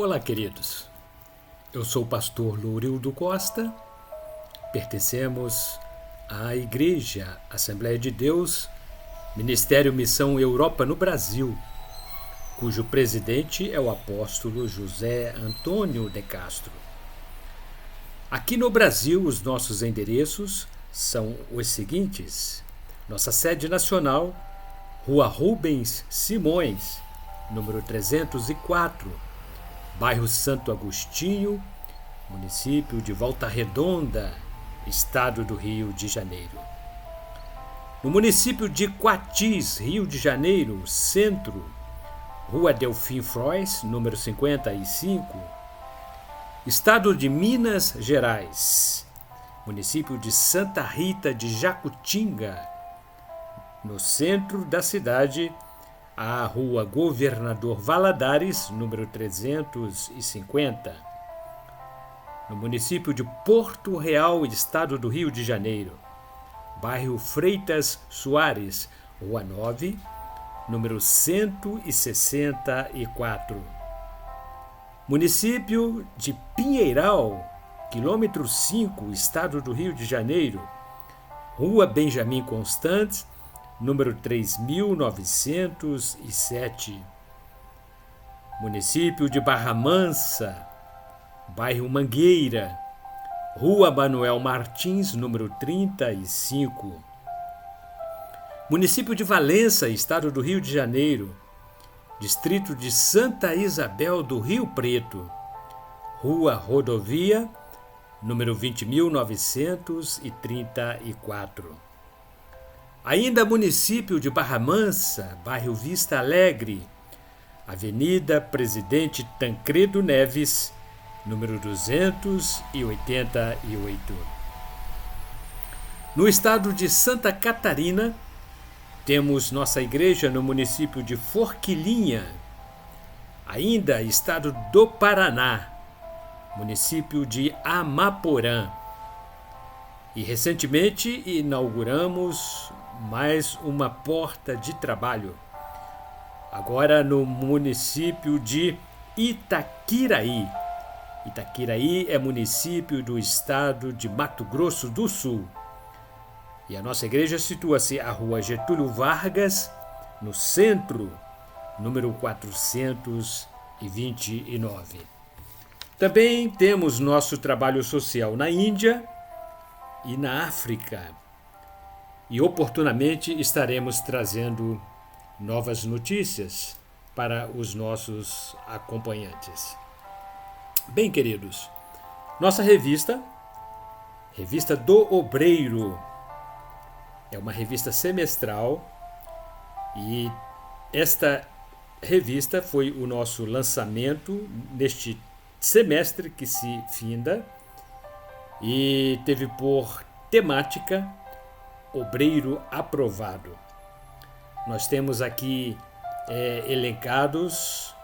Olá, queridos. Eu sou o pastor Lourildo Costa. Pertencemos à Igreja Assembleia de Deus, Ministério Missão Europa no Brasil, cujo presidente é o apóstolo José Antônio de Castro. Aqui no Brasil, os nossos endereços são os seguintes: nossa sede nacional, Rua Rubens Simões, número 304, bairro Santo Agostinho, município de Volta Redonda, estado do Rio de Janeiro. No município de Quatis, Rio de Janeiro, centro, Rua Delfim Frois, número 55, estado de Minas Gerais, município de Santa Rita de Jacutinga, no centro da cidade, a Rua Governador Valadares, número 350. No município de Porto Real, estado do Rio de Janeiro, bairro Freitas Soares, Rua 9, número 164. Município de Pinheiral, quilômetro 5, estado do Rio de Janeiro, Rua Benjamin Constant, número 3907. Município de Barra Mansa, bairro Mangueira, Rua Manuel Martins, número 35. Município de Valença, estado do Rio de Janeiro, distrito de Santa Isabel do Rio Preto, Rua Rodovia, número 20.934. Ainda município de Barra Mansa, bairro Vista Alegre, Avenida Presidente Tancredo Neves, número 288. No estado de Santa Catarina, temos nossa igreja no município de Forquilinha. Ainda estado do Paraná, município de Amaporã. E recentemente inauguramos mais uma porta de trabalho, agora no município de Itaquiraí. Itaquiraí é município do estado de Mato Grosso do Sul. E a nossa igreja situa-se à Rua Getúlio Vargas, no centro, número 429. Também temos nosso trabalho social na Índia e na África. E oportunamente estaremos trazendo novas notícias para os nossos acompanhantes. Bem, queridos, nossa revista do Obreiro, é uma revista semestral e esta revista foi o nosso lançamento neste semestre que se finda e teve por temática Obreiro Aprovado. Nós temos aqui elencados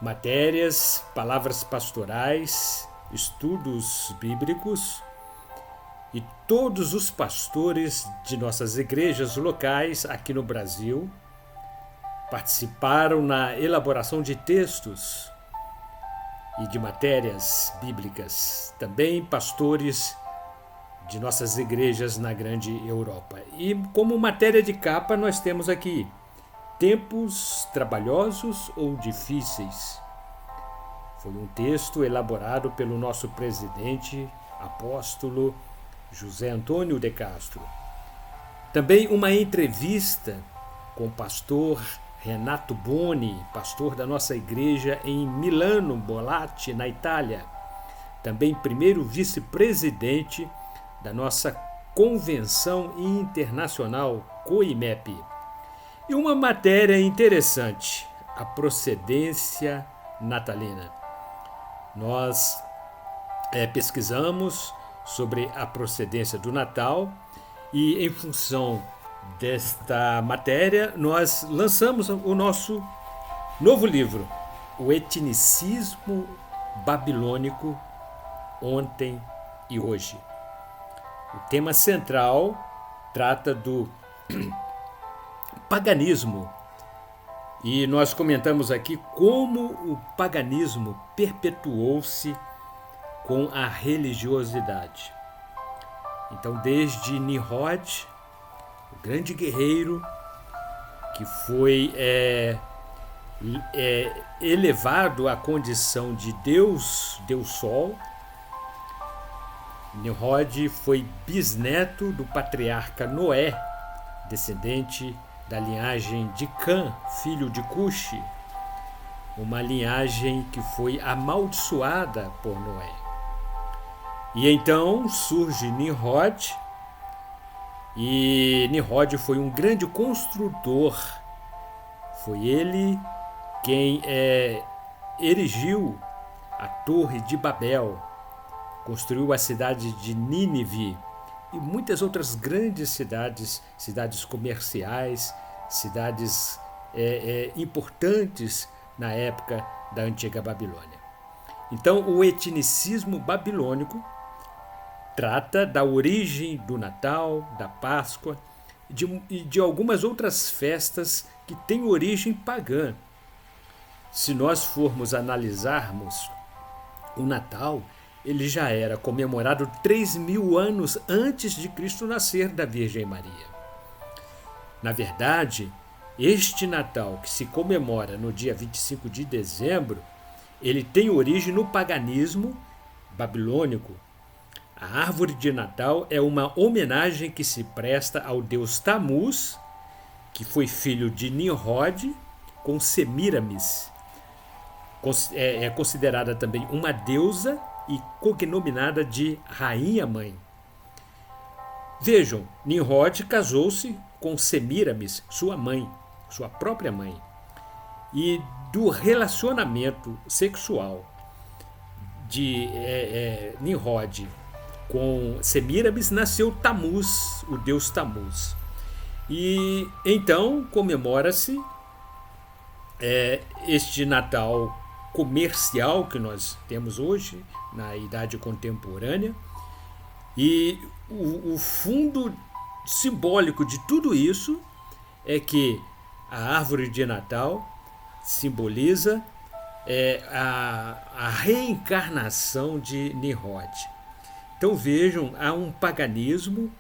matérias, palavras pastorais, estudos bíblicos, e todos os pastores de nossas igrejas locais aqui no Brasil participaram na elaboração de textos e de matérias bíblicas. Também pastores de nossas igrejas na grande Europa. E como matéria de capa nós temos aqui Tempos Trabalhosos ou Difíceis. Foi um texto elaborado pelo nosso presidente, apóstolo José Antônio de Castro. Também uma entrevista com o pastor Renato Boni, pastor da nossa igreja em Milano, Bolate, na Itália. Também primeiro vice-presidente da nossa Convenção Internacional COIMEP. E uma matéria interessante, a procedência natalina. Nós pesquisamos sobre a procedência do Natal e, em função desta matéria, nós lançamos o nosso novo livro, O Etnicismo Babilônico, Ontem e Hoje. O tema central trata do paganismo E nós comentamos aqui como o paganismo perpetuou-se com a religiosidade. Então, desde Nimrod, o grande guerreiro que foi elevado à condição de Deus Sol. Nimrod foi bisneto do patriarca Noé, descendente da linhagem de Cã, filho de Cuxi, uma linhagem que foi amaldiçoada por Noé. E então surge Nimrod, e Nimrod foi um grande construtor. Foi ele quem erigiu a Torre de Babel, construiu a cidade de Nínive e muitas outras grandes cidades, cidades comerciais, cidades importantes na época da antiga Babilônia. Então, o etnicismo babilônico trata da origem do Natal, da Páscoa e de algumas outras festas que têm origem pagã. Se nós formos analisarmos o Natal, ele já era comemorado 3.000 anos antes de Cristo nascer da Virgem Maria. Na verdade, este Natal que se comemora no dia 25 de dezembro, ele tem origem no paganismo babilônico. A árvore de Natal é uma homenagem que se presta ao deus Tamuz, que foi filho de Nimrod com Semíramis. É considerada também uma deusa e cognominada de Rainha-Mãe. Vejam, Nimrod casou-se com Semíramis, sua mãe, sua própria mãe. E do relacionamento sexual de Nimrod com Semíramis nasceu Tamuz, o deus Tamuz. E então comemora-se este Natal comercial que nós temos hoje, na idade contemporânea. E o fundo simbólico de tudo isso é que a árvore de Natal simboliza a reencarnação de Nimrod. Então vejam, há um paganismo,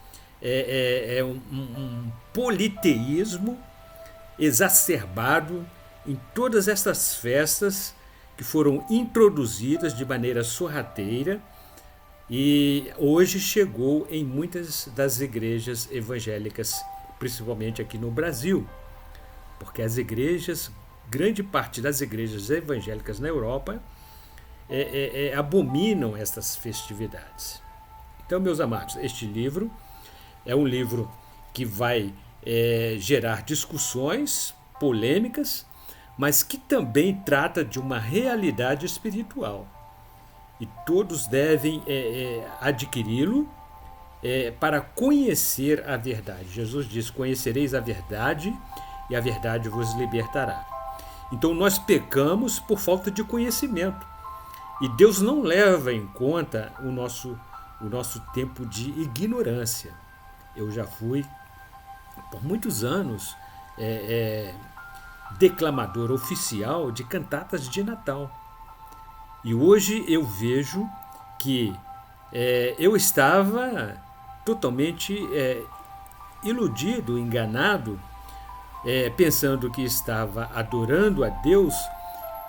um politeísmo exacerbado em todas essas festas que foram introduzidas de maneira sorrateira e hoje chegou em muitas das igrejas evangélicas, principalmente aqui no Brasil, porque as igrejas, grande parte das igrejas evangélicas na Europa abominam estas festividades. Então, meus amados, este livro é um livro que vai gerar discussões, polêmicas, mas que também trata de uma realidade espiritual. E todos devem adquiri-lo para conhecer a verdade. Jesus diz: conhecereis a verdade e a verdade vos libertará. Então nós pecamos por falta de conhecimento. E Deus não leva em conta o nosso tempo de ignorância. Eu já fui, por muitos anos, declamador oficial de cantatas de Natal. E hoje eu vejo que eu estava totalmente iludido, enganado, pensando que estava adorando a Deus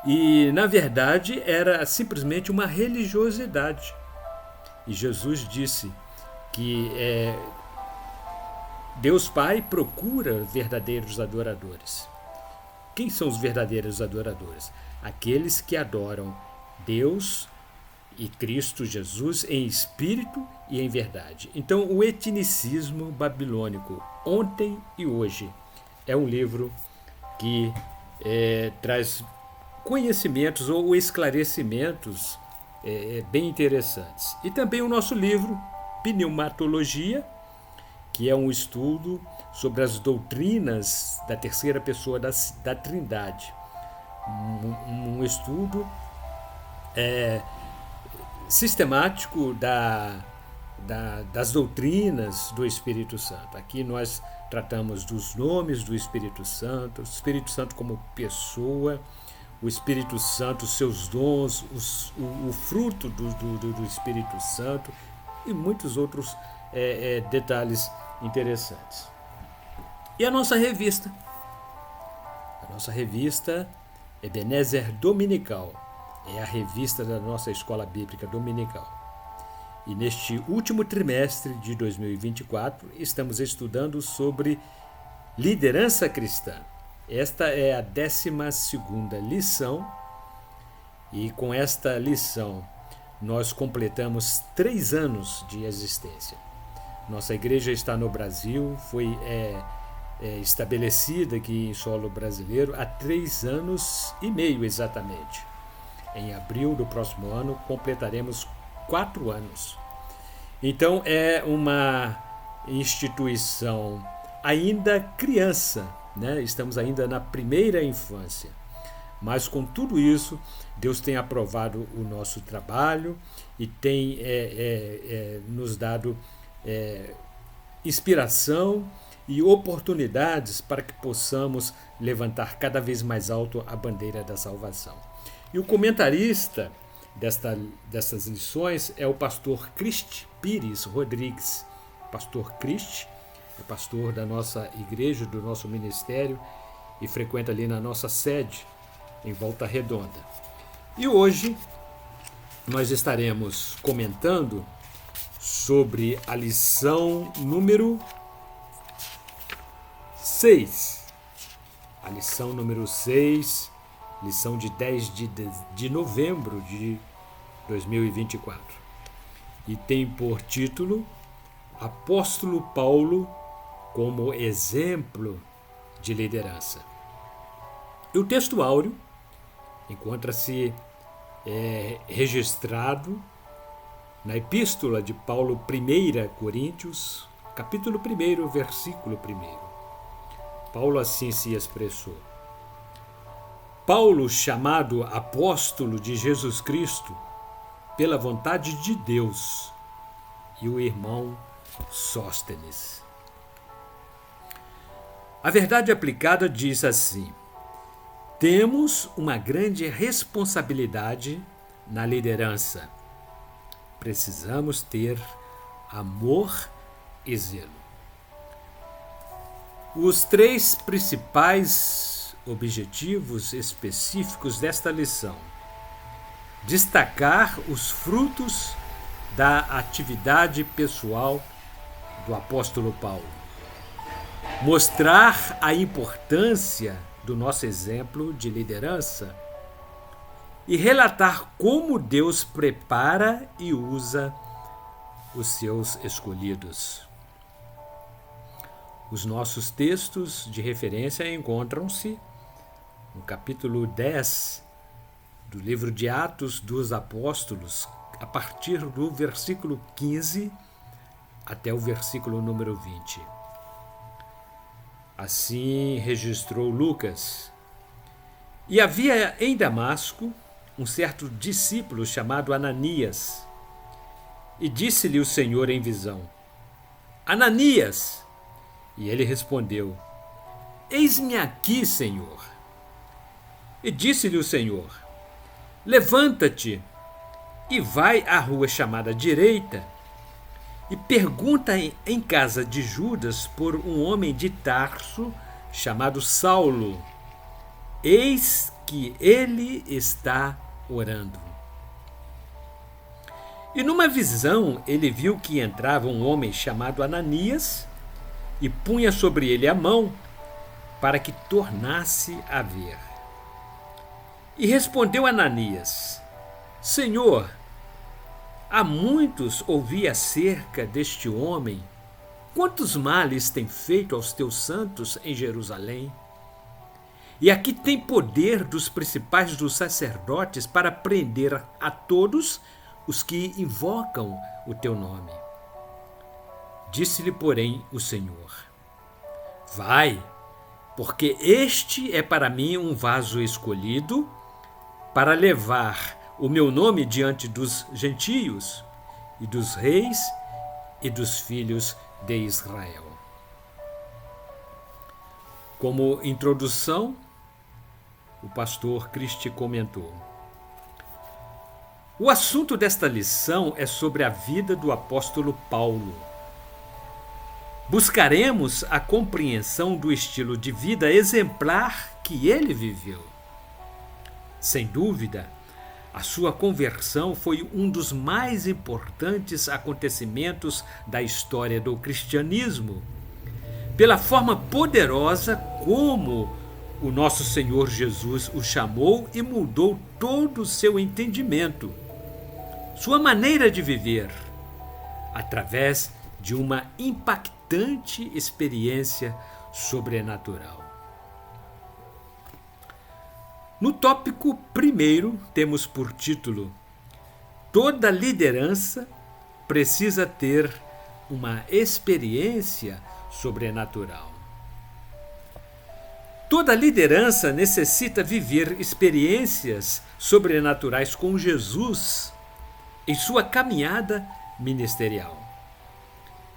e, na verdade, era simplesmente uma religiosidade. E Jesus disse que Deus Pai procura verdadeiros adoradores. Quem são os verdadeiros adoradores? Aqueles que adoram Deus e Cristo Jesus em espírito e em verdade. Então, o etnicismo babilônico, ontem e hoje, é um livro que traz conhecimentos ou esclarecimentos bem interessantes. E também o nosso livro, Pneumatologia, que é um estudo sobre as doutrinas da terceira pessoa da Trindade. Um estudo sistemático das doutrinas do Espírito Santo. Aqui nós tratamos dos nomes do Espírito Santo como pessoa, o Espírito Santo, seus dons, o fruto do Espírito Santo e muitos outros detalhes interessantes. E a nossa revista? A nossa revista Ebenezer Dominical. É a revista da nossa Escola Bíblica Dominical. E neste último trimestre de 2024, estamos estudando sobre liderança cristã. Esta é a 12ª lição, e com esta lição nós completamos 3 anos de existência. Nossa igreja está no Brasil, foi estabelecida aqui em solo brasileiro há 3 anos e meio exatamente. Em abril do próximo ano completaremos 4 anos. Então é uma instituição ainda criança, né? Estamos ainda na primeira infância. Mas com tudo isso, Deus tem aprovado o nosso trabalho e tem nos dado inspiração e oportunidades para que possamos levantar cada vez mais alto a bandeira da salvação. E o comentarista dessas lições é o pastor Cristi Pires Rodrigues. Pastor Cristi é pastor da nossa igreja, do nosso ministério, e frequenta ali na nossa sede, em Volta Redonda. E hoje nós estaremos comentando sobre a lição número 6. A lição número 6, lição de 10 de novembro de 2024. E tem por título Apóstolo Paulo como exemplo de liderança. E o texto áureo encontra-se registrado na Epístola de Paulo, 1 Coríntios, capítulo 1, versículo 1. Paulo assim se expressou: Paulo, chamado apóstolo de Jesus Cristo, pela vontade de Deus, e o irmão Sóstenes. A verdade aplicada diz assim: temos uma grande responsabilidade na liderança. Precisamos ter amor e zelo. Os 3 principais objetivos específicos desta lição: destacar os frutos da atividade pessoal do apóstolo Paulo, mostrar a importância do nosso exemplo de liderança e relatar como Deus prepara e usa os seus escolhidos. Os nossos textos de referência encontram-se no capítulo 10 do livro de Atos dos Apóstolos, a partir do versículo 15 até o versículo número 20. Assim registrou Lucas. E havia em Damasco um certo discípulo chamado Ananias. E disse-lhe o Senhor em visão: Ananias! E ele respondeu: Eis-me aqui, Senhor. E disse-lhe o Senhor: Levanta-te e vai à rua chamada Direita e pergunta em casa de Judas por um homem de Tarso chamado Saulo. Eis que ele está orando. E numa visão ele viu que entrava um homem chamado Ananias e punha sobre ele a mão para que tornasse a ver. E respondeu Ananias: Senhor, há muitos ouvi acerca deste homem, quantos males tem feito aos teus santos em Jerusalém. E aqui tem poder dos principais dos sacerdotes para prender a todos os que invocam o teu nome. Disse-lhe, porém, o Senhor: Vai, porque este é para mim um vaso escolhido para levar o meu nome diante dos gentios e dos reis e dos filhos de Israel. Como introdução, o pastor Cristi comentou: o assunto desta lição é sobre a vida do apóstolo Paulo. Buscaremos a compreensão do estilo de vida exemplar que ele viveu. Sem dúvida, a sua conversão foi um dos mais importantes acontecimentos da história do cristianismo, pela forma poderosa como o nosso Senhor Jesus o chamou e mudou todo o seu entendimento, sua maneira de viver, através de uma impactante experiência sobrenatural. No tópico primeiro, temos por título: toda liderança precisa ter uma experiência sobrenatural. Toda liderança necessita viver experiências sobrenaturais com Jesus em sua caminhada ministerial.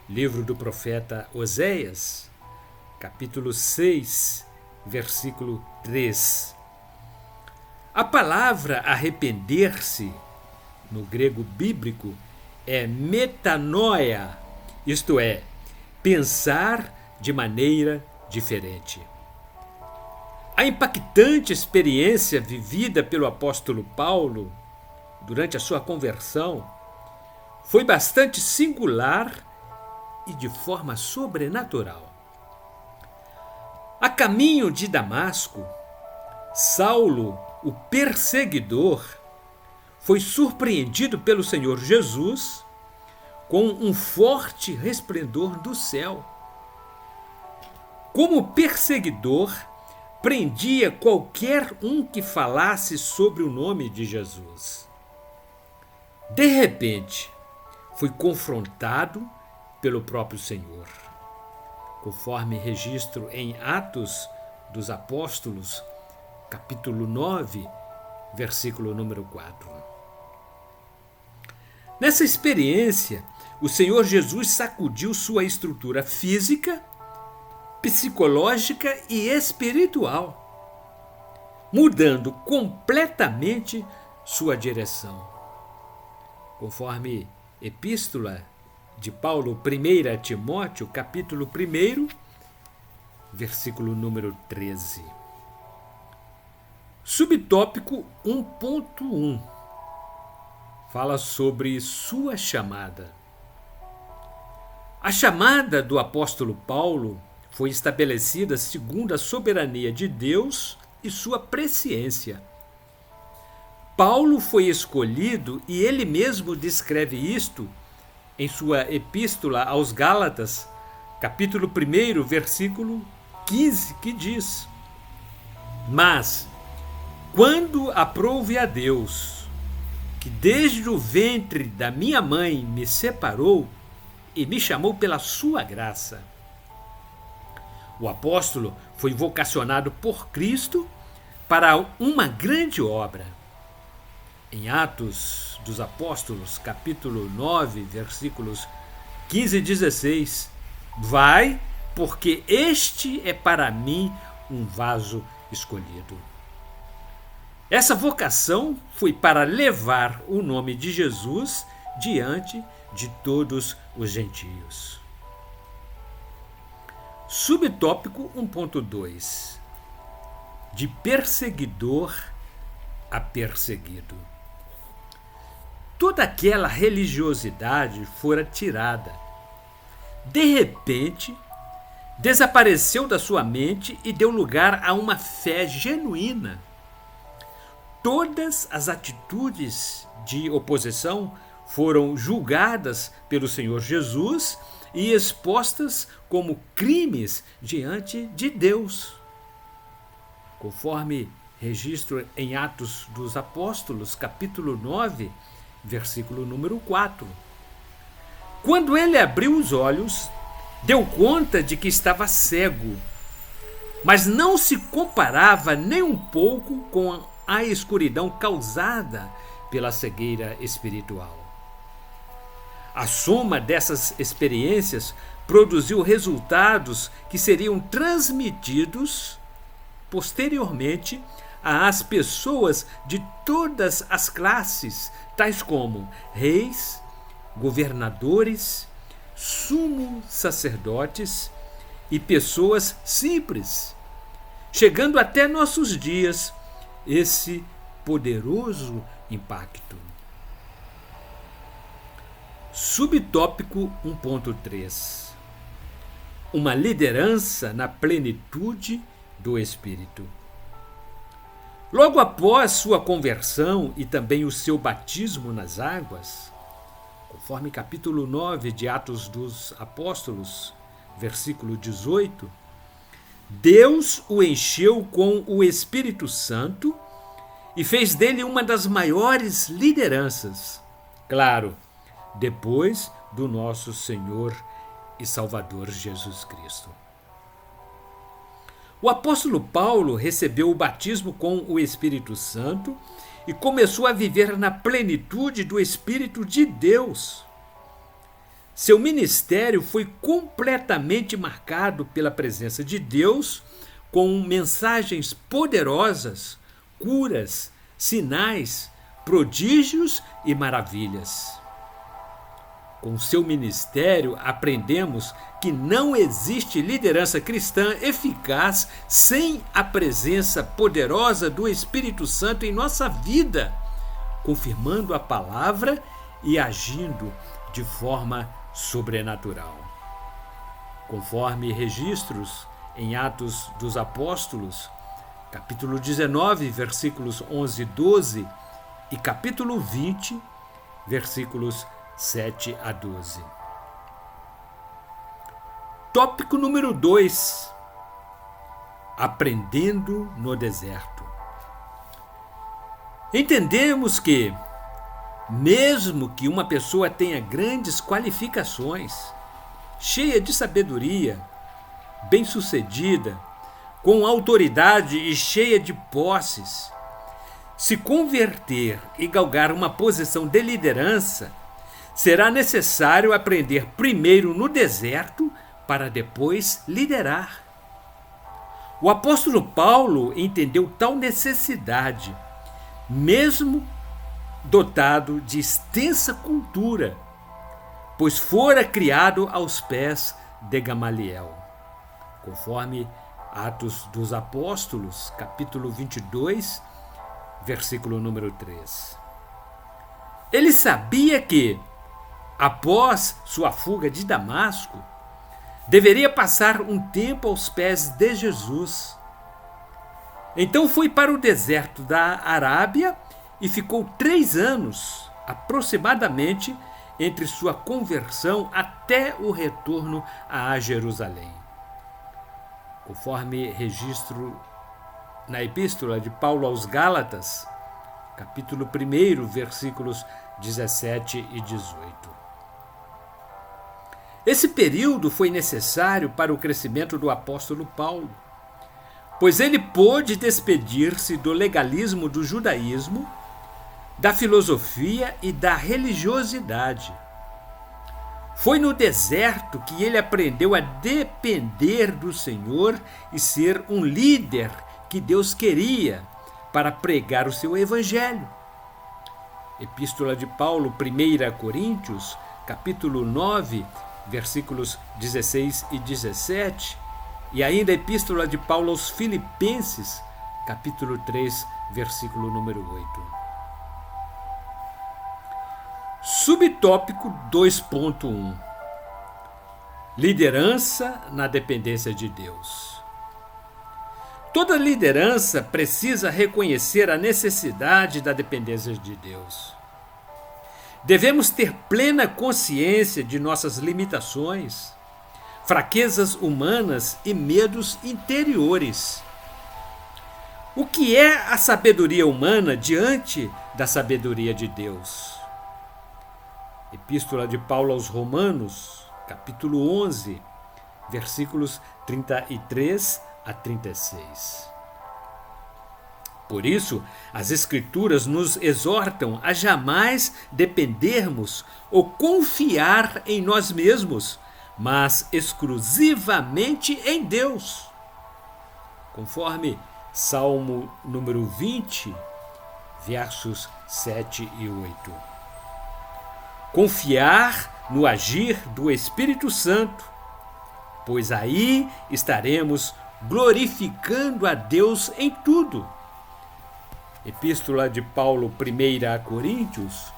Livro do profeta Oséias, capítulo 6, versículo 3. A palavra arrepender-se, no grego bíblico, é metanoia, isto é, pensar de maneira diferente. A impactante experiência vivida pelo apóstolo Paulo durante a sua conversão foi bastante singular e de forma sobrenatural. A caminho de Damasco, Saulo, o perseguidor, foi surpreendido pelo Senhor Jesus com um forte resplendor do céu. Como perseguidor, prendia qualquer um que falasse sobre o nome de Jesus. De repente, foi confrontado pelo próprio Senhor, conforme registro em Atos dos Apóstolos, capítulo 9, versículo número 4. Nessa experiência, o Senhor Jesus sacudiu sua estrutura física, psicológica e espiritual, mudando completamente sua direção. Conforme Epístola de Paulo, 1 Timóteo, capítulo 1, versículo número 13. Subtópico 1.1 fala sobre sua chamada. A chamada do apóstolo Paulo foi estabelecida segundo a soberania de Deus e sua presciência. Paulo foi escolhido e ele mesmo descreve isto em sua epístola aos Gálatas, capítulo 1, versículo 15, que diz: mas, quando aprouve a Deus, que desde o ventre da minha mãe me separou e me chamou pela sua graça. O apóstolo foi vocacionado por Cristo para uma grande obra. Em Atos dos Apóstolos, capítulo 9, versículos 15 e 16, vai, porque este é para mim um vaso escolhido. Essa vocação foi para levar o nome de Jesus diante de todos os gentios. Subtópico 1.2: de perseguidor a perseguido. Toda aquela religiosidade fora tirada. De repente, desapareceu da sua mente e deu lugar a uma fé genuína. Todas as atitudes de oposição foram julgadas pelo Senhor Jesus e expostas como crimes diante de Deus. Conforme registro em Atos dos Apóstolos, capítulo 9, versículo número 4. Quando ele abriu os olhos, deu conta de que estava cego, mas não se comparava nem um pouco com a escuridão causada pela cegueira espiritual. A soma dessas experiências produziu resultados que seriam transmitidos posteriormente às pessoas de todas as classes, tais como reis, governadores, sumos sacerdotes e pessoas simples, chegando até nossos dias esse poderoso impacto. Subtópico 1.3: uma liderança na plenitude do Espírito. Logo após sua conversão e também o seu batismo nas águas, conforme capítulo 9 de Atos dos Apóstolos, versículo 18, Deus o encheu com o Espírito Santo e fez dele uma das maiores lideranças. Claro, depois do nosso Senhor e Salvador Jesus Cristo. O apóstolo Paulo recebeu o batismo com o Espírito Santo e começou a viver na plenitude do Espírito de Deus. Seu ministério foi completamente marcado pela presença de Deus, com mensagens poderosas, curas, sinais, prodígios e maravilhas. Com seu ministério, aprendemos que não existe liderança cristã eficaz sem a presença poderosa do Espírito Santo em nossa vida, confirmando a palavra e agindo de forma sobrenatural. Conforme registros em Atos dos Apóstolos, capítulo 19, versículos 11 e 12, e capítulo 20, versículos 7 a 12. Tópico número 2: aprendendo no deserto. Entendemos que, mesmo que uma pessoa tenha grandes qualificações, cheia de sabedoria, bem-sucedida, com autoridade e cheia de posses, se converter e galgar uma posição de liderança, será necessário aprender primeiro no deserto para depois liderar. O apóstolo Paulo entendeu tal necessidade, mesmo dotado de extensa cultura, pois fora criado aos pés de Gamaliel. Conforme Atos dos Apóstolos, capítulo 22, versículo número 3. Ele sabia que, após sua fuga de Damasco, deveria passar um tempo aos pés de Jesus. Então foi para o deserto da Arábia e ficou 3 anos, aproximadamente, entre sua conversão até o retorno a Jerusalém. Conforme registro na Epístola de Paulo aos Gálatas, capítulo 1, versículos 17 e 18. Esse período foi necessário para o crescimento do apóstolo Paulo, pois ele pôde despedir-se do legalismo do judaísmo, da filosofia e da religiosidade. Foi no deserto que ele aprendeu a depender do Senhor e ser um líder que Deus queria para pregar o seu evangelho. Epístola de Paulo, 1 Coríntios, capítulo 9, versículos 16 e 17, e ainda a Epístola de Paulo aos Filipenses, capítulo 3, versículo número 8. Subtópico 2.1: liderança na dependência de Deus. Toda liderança precisa reconhecer a necessidade da dependência de Deus. Devemos ter plena consciência de nossas limitações, fraquezas humanas e medos interiores. O que é a sabedoria humana diante da sabedoria de Deus? Epístola de Paulo aos Romanos, capítulo 11, versículos 33 a 36. Por isso, as Escrituras nos exortam a jamais dependermos ou confiar em nós mesmos, mas exclusivamente em Deus, conforme Salmo número 20, versos 7 e 8. Confiar no agir do Espírito Santo, pois aí estaremos glorificando a Deus em tudo. Epístola de Paulo, 1 a Coríntios,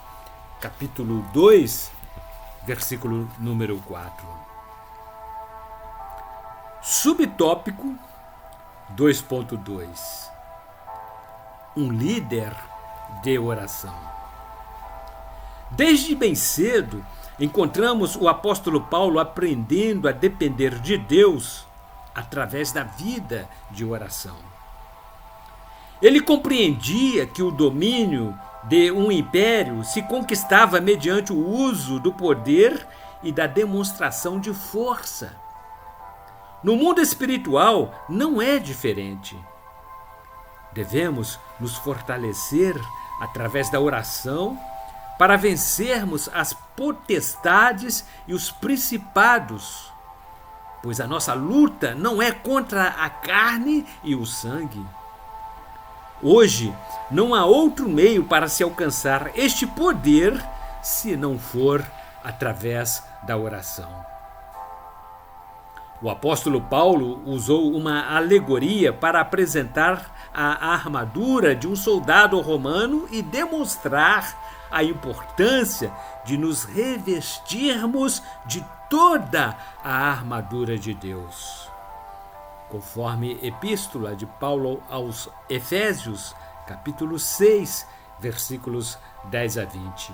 capítulo 2, versículo número 4. Subtópico 2.2. Um líder de oração. Desde bem cedo, encontramos o apóstolo Paulo aprendendo a depender de Deus através da vida de oração. Ele compreendia que o domínio de um império se conquistava mediante o uso do poder e da demonstração de força. No mundo espiritual não é diferente. Devemos nos fortalecer através da oração para vencermos as potestades e os principados, pois a nossa luta não é contra a carne e o sangue. Hoje, não há outro meio para se alcançar este poder se não for através da oração. O apóstolo Paulo usou uma alegoria para apresentar a armadura de um soldado romano e demonstrar a importância de nos revestirmos de toda a armadura de Deus. Conforme Epístola de Paulo aos Efésios, capítulo 6, versículos 10 a 20.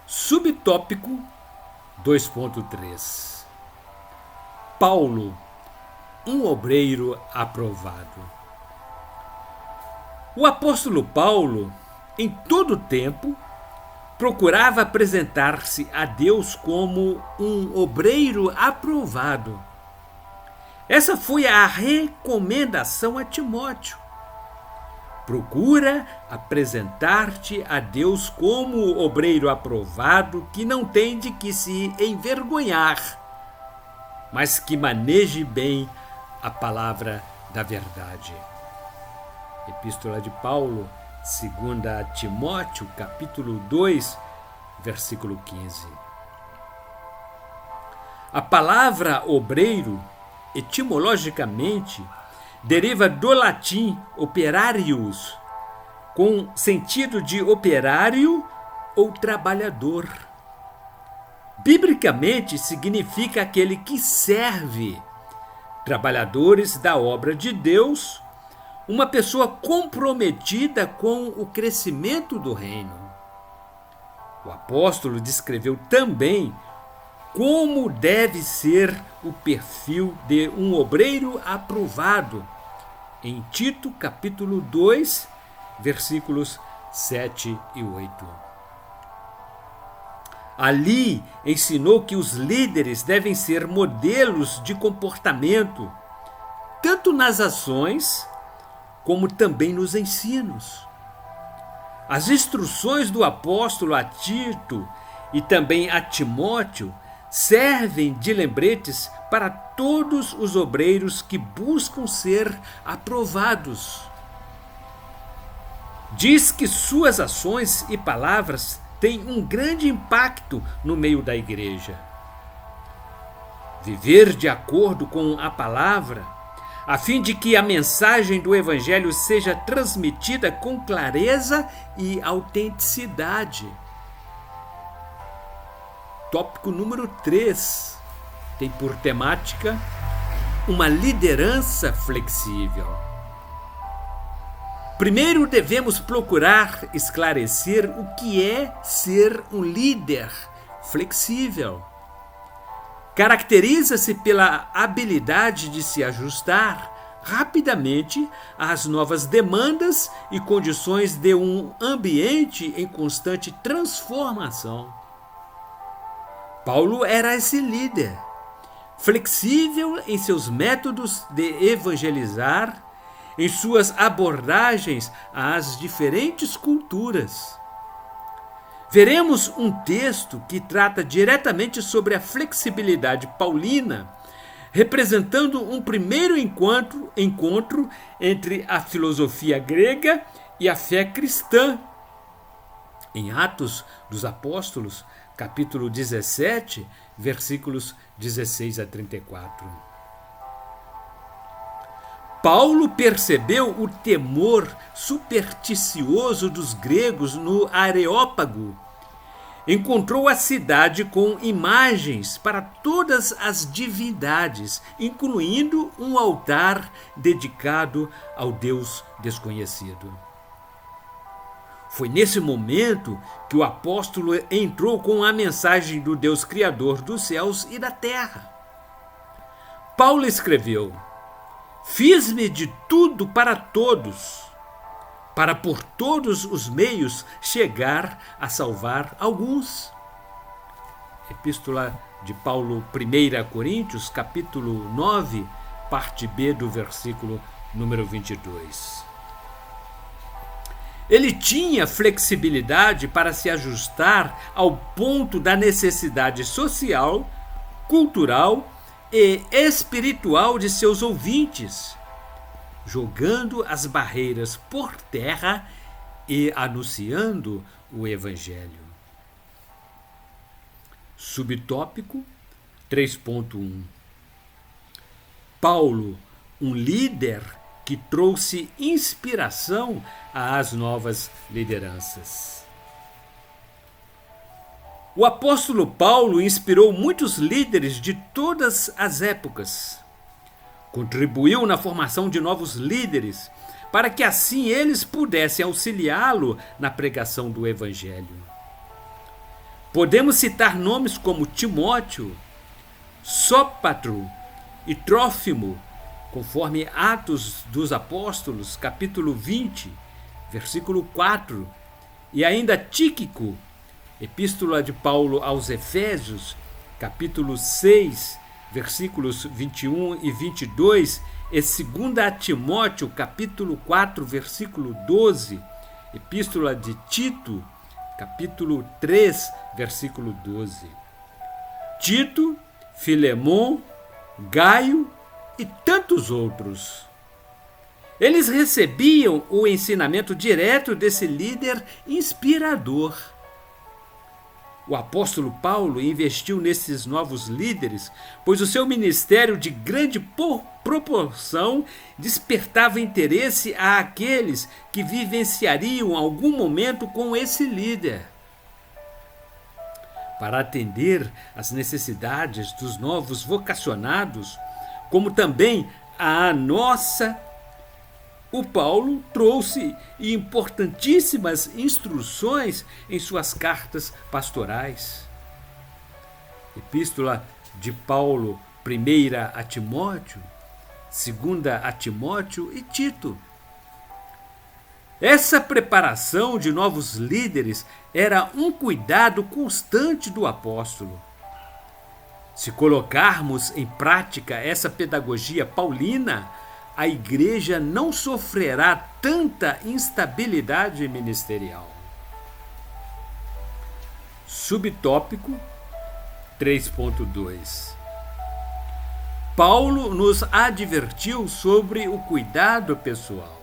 Subtópico 2.3. Paulo, um obreiro aprovado. O apóstolo Paulo, em todo tempo, procurava apresentar-se a Deus como um obreiro aprovado. Essa foi a recomendação a Timóteo. Procura apresentar-te a Deus como obreiro aprovado, que não tem de que se envergonhar, mas que maneje bem a palavra da verdade. Epístola de Paulo, 2 Timóteo, capítulo 2, versículo 15. A palavra obreiro, etimologicamente, deriva do latim operarius, com sentido de operário ou trabalhador. Biblicamente, significa aquele que serve, trabalhadores da obra de Deus, uma pessoa comprometida com o crescimento do reino. O apóstolo descreveu também como deve ser o perfil de um obreiro aprovado, em Tito, capítulo 2, versículos 7 e 8. Ali ensinou que os líderes devem ser modelos de comportamento, tanto nas ações como também nos ensinos. As instruções do apóstolo a Tito e também a Timóteo servem de lembretes para todos os obreiros que buscam ser aprovados. Diz que suas ações e palavras têm um grande impacto no meio da igreja. Viver de acordo com a palavra, a fim de que a mensagem do Evangelho seja transmitida com clareza e autenticidade. Tópico número 3 tem por temática uma liderança flexível. Primeiro devemos procurar esclarecer o que é ser um líder flexível. Caracteriza-se pela habilidade de se ajustar rapidamente às novas demandas e condições de um ambiente em constante transformação. Paulo era esse líder, flexível em seus métodos de evangelizar, em suas abordagens às diferentes culturas. veremos um texto que trata diretamente sobre a flexibilidade paulina, representando um primeiro encontro entre a filosofia grega e a fé cristã. Em Atos dos Apóstolos, capítulo 17, versículos 16 a 34. Paulo percebeu o temor supersticioso dos gregos no Areópago. Encontrou a cidade com imagens para todas as divindades, incluindo um altar dedicado ao Deus desconhecido. Foi nesse momento que o apóstolo entrou com a mensagem do Deus Criador dos céus e da terra. Paulo escreveu: "Fiz-me de tudo para todos, para por todos os meios chegar a salvar alguns." Epístola de Paulo, 1 Coríntios, capítulo 9, parte B do versículo número 22. Ele tinha flexibilidade para se ajustar ao ponto da necessidade social, cultural e espiritual de seus ouvintes, jogando as barreiras por terra e anunciando o Evangelho. Subtópico 3.1. Paulo, um líder que trouxe inspiração às novas lideranças. O apóstolo Paulo inspirou muitos líderes de todas as épocas. Contribuiu na formação de novos líderes, para que assim eles pudessem auxiliá-lo na pregação do Evangelho. Podemos citar nomes como Timóteo, Sópatro e Trófimo, conforme Atos dos Apóstolos, capítulo 20, versículo 4, e ainda Tíquico, Epístola de Paulo aos Efésios, capítulo 6, versículos 21 e 22, e 2 Timóteo, capítulo 4, versículo 12, Epístola de Tito, capítulo 3, versículo 12. Tito, Filemon, Gaio e tantos outros. Eles recebiam o ensinamento direto desse líder inspirador. O apóstolo Paulo investiu nesses novos líderes, pois o seu ministério de grande proporção despertava interesse àqueles que vivenciariam algum momento com esse líder. Para atender às necessidades dos novos vocacionados, como também a nossa, o Paulo trouxe importantíssimas instruções em suas cartas pastorais. Epístola de Paulo, 1 a Timóteo, 2 a Timóteo e Tito. Essa preparação de novos líderes era um cuidado constante do apóstolo. Se colocarmos em prática essa pedagogia paulina, a igreja não sofrerá tanta instabilidade ministerial. Subtópico 3.2. Paulo nos advertiu sobre o cuidado pessoal.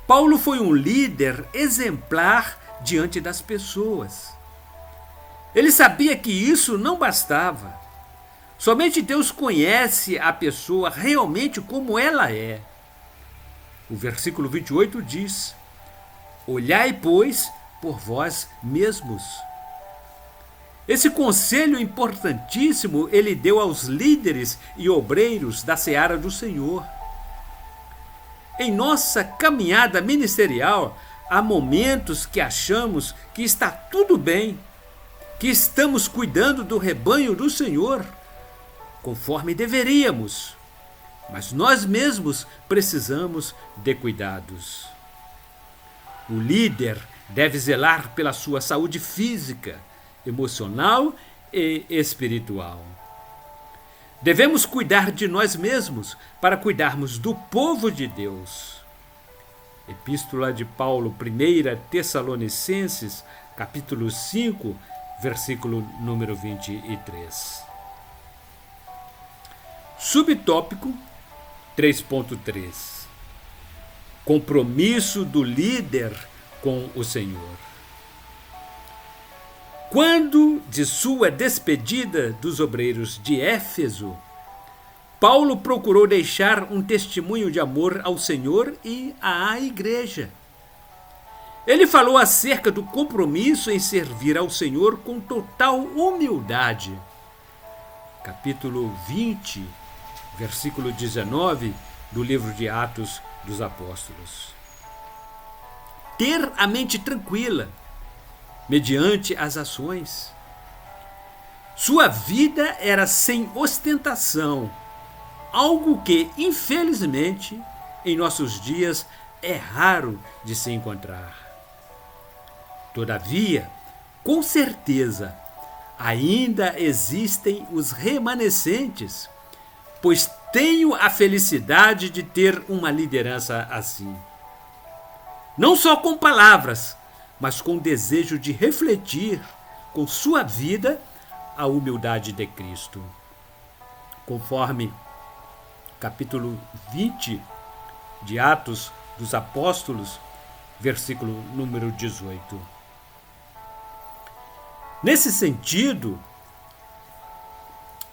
Paulo foi um líder exemplar diante das pessoas. Ele sabia que isso não bastava. Somente Deus conhece a pessoa realmente como ela é. O versículo 28 diz: "Olhai, pois, por vós mesmos." Esse conselho importantíssimo ele deu aos líderes e obreiros da seara do Senhor. Em nossa caminhada ministerial, há momentos que achamos que está tudo bem, que estamos cuidando do rebanho do Senhor, conforme deveríamos, mas nós mesmos precisamos de cuidados. O líder deve zelar pela sua saúde física, emocional e espiritual. Devemos cuidar de nós mesmos para cuidarmos do povo de Deus. Epístola de Paulo, 1 Tessalonicenses, capítulo 5, versículo número 23. Subtópico 3.3. Compromisso do líder com o Senhor. Quando de sua despedida dos obreiros de Éfeso, Paulo procurou deixar um testemunho de amor ao Senhor e à igreja. Ele falou acerca do compromisso em servir ao Senhor com total humildade. Capítulo 20, versículo 19 do livro de Atos dos Apóstolos. Ter a mente tranquila mediante as ações. Sua vida era sem ostentação, algo que, infelizmente, em nossos dias é raro de se encontrar. Todavia, com certeza, ainda existem os remanescentes, pois tenho a felicidade de ter uma liderança assim. Não só com palavras, mas com desejo de refletir com sua vida a humildade de Cristo. Conforme capítulo 20 de Atos dos Apóstolos, versículo número 18. Nesse sentido,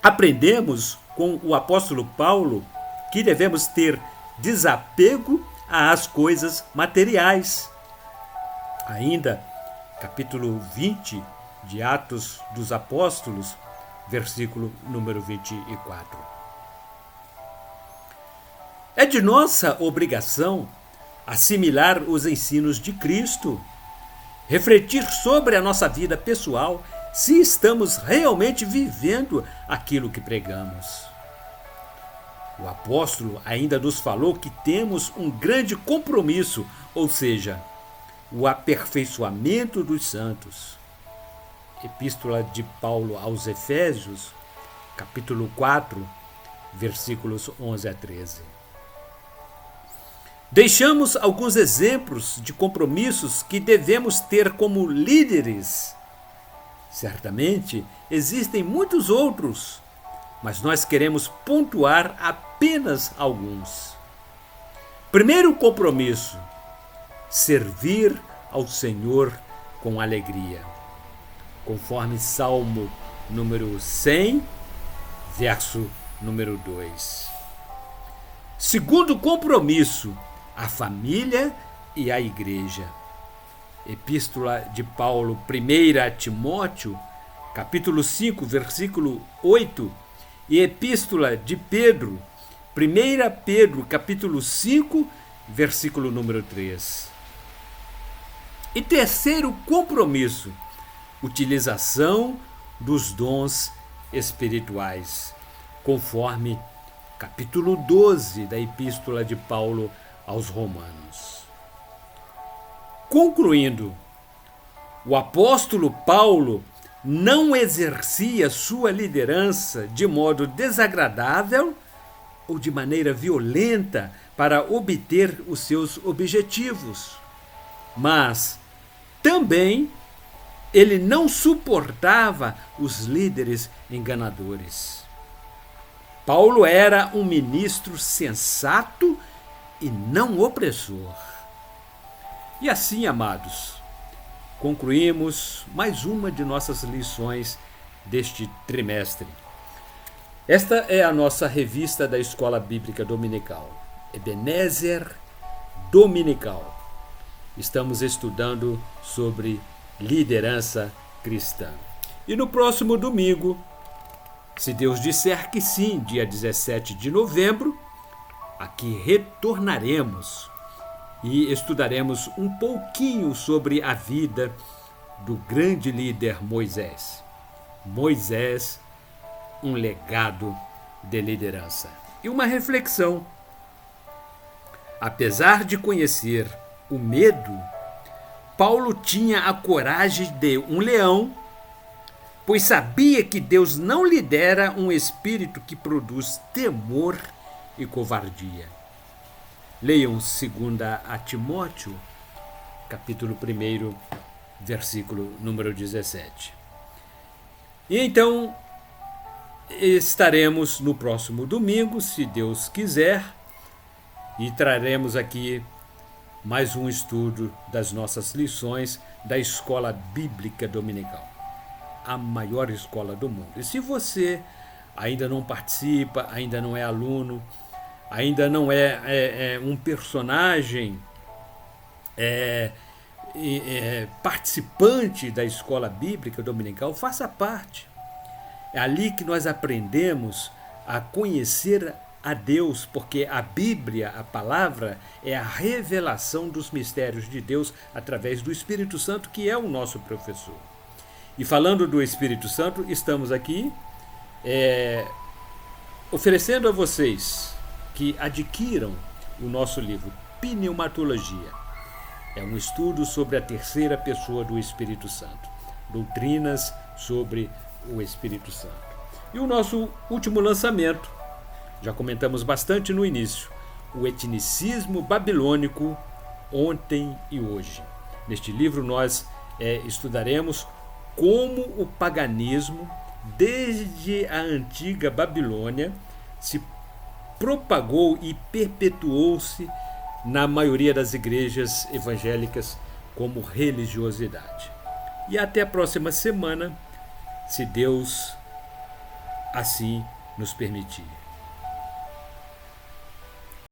aprendemos com o apóstolo Paulo que devemos ter desapego às coisas materiais. Ainda, capítulo 20 de Atos dos Apóstolos, versículo número 24. É de nossa obrigação assimilar os ensinos de Cristo, refletir sobre a nossa vida pessoal se estamos realmente vivendo aquilo que pregamos. O apóstolo ainda nos falou que temos um grande compromisso, ou seja, o aperfeiçoamento dos santos. Epístola de Paulo aos Efésios, capítulo 4, versículos 11 a 13. Deixamos alguns exemplos de compromissos que devemos ter como líderes. Certamente existem muitos outros, mas nós queremos pontuar apenas alguns. Primeiro compromisso: servir ao Senhor com alegria, conforme Salmo número 100, verso número 2. Segundo compromisso: a família e a igreja. Epístola de Paulo, 1 Timóteo, capítulo 5, versículo 8, e Epístola de Pedro, 1 Pedro, capítulo 5, versículo número 3. E terceiro compromisso: utilização dos dons espirituais, conforme capítulo 12 da Epístola de Paulo aos Romanos. Concluindo, o apóstolo Paulo não exercia sua liderança de modo desagradável ou de maneira violenta para obter os seus objetivos, mas também ele não suportava os líderes enganadores. Paulo era um ministro sensato e não opressor. E assim, amados, concluímos mais uma de nossas lições deste trimestre. Esta é a nossa revista da Escola Bíblica Dominical, Ebenezer Dominical. Estamos estudando sobre liderança cristã. E no próximo domingo, se Deus disser que sim, dia 17 de novembro, aqui retornaremos e estudaremos um pouquinho sobre a vida do grande líder Moisés. Moisés, um legado de liderança. E uma reflexão. Apesar de conhecer o medo, Paulo tinha a coragem de um leão, pois sabia que Deus não lhe dera um espírito que produz temor e covardia. Leiam 2 a Timóteo, capítulo 1, versículo número 17. E então estaremos no próximo domingo, se Deus quiser, e traremos aqui mais um estudo das nossas lições da Escola Bíblica Dominical, a maior escola do mundo. E se você ainda não participa, ainda não é aluno, ainda não é um personagem participante da Escola Bíblica Dominical, faça parte. É ali que nós aprendemos a conhecer a Deus, porque a Bíblia, a palavra, é a revelação dos mistérios de Deus através do Espírito Santo, que é o nosso professor. E falando do Espírito Santo, estamos aqui oferecendo a vocês que adquiram o nosso livro Pneumatologia. É um estudo sobre a terceira pessoa do Espírito Santo, doutrinas sobre o Espírito Santo. E o nosso último lançamento, já comentamos bastante no início, o etnicismo babilônico ontem e hoje. Neste livro nós estudaremos como o paganismo, desde a antiga Babilônia, se propagou e perpetuou-se na maioria das igrejas evangélicas como religiosidade. E até a próxima semana, se Deus assim nos permitir.